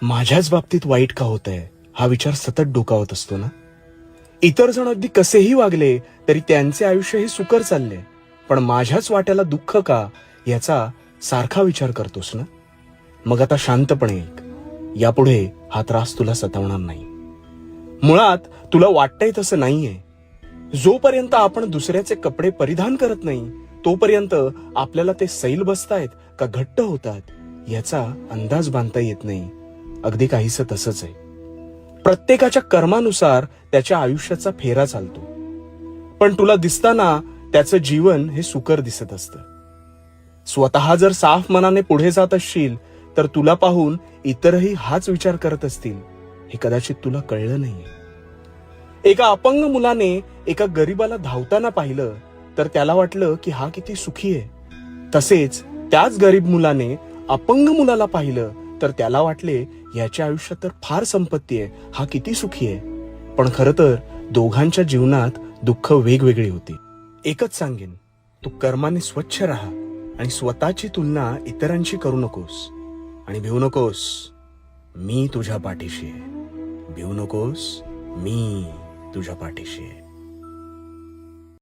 माझ्याच बाबतीत वाईट का होतंय हा विचार सतत डोकावत असतो ना. इतर जण अगदी कसेही वागले तरी त्यांचे आयुष्य हे सुकर चालले, पण माझ्याच वाट्याला दुःख का याचा सारखा विचार करतोस ना. मग आता शांतपणे ऐक. यापुढे हा त्रास तुला सतावणार नाही. मुळात तुला वाटतंय तसं नाहीये. जोपर्यंत आपण दुसऱ्याचे कपडे परिधान करत नाही तोपर्यंत आपल्याला ते सैल बसतायत का घट्ट होतात याचा अंदाज बांधता येत नाही. अगदी काहीसं तसंच आहे. प्रत्येकाच्या कर्मानुसार त्याच्या आयुष्याचा फेरा चालतो, पण तुला दिसताना त्याचं जीवन हे सुकर दिसत असतं. स्वतः जर साफ मनाने पुढे जात असशील तर तुला पाहून इतरही हाच विचार करत असतील हे कदाचित तुला कळलं नाहीये. एका अपंग मुलाने एका गरीबाला धावताना पाहिलं तर त्याला वाटलं की हा किती सुखी आहे. तसेच त्याच गरीब मुलाने अपंग मुलाला पाहिलं तर त्याला वाटले याच्या आयुष्यात तर फार संपत्ती आहे, हा किती सुखी आहे. पण खरं तर दोघांच्या जीवनात दुःख वेगवेगळी होती. एकच सांगेन, तू कर्माने स्वच्छ राहा आणि स्वतःची तुलना इतरांशी करू नकोस. आणि भिवू नकोस, मी तुझ्या पाठीशी आहे. भिवू नकोस, मी तुझ्या पाठीशी आहे.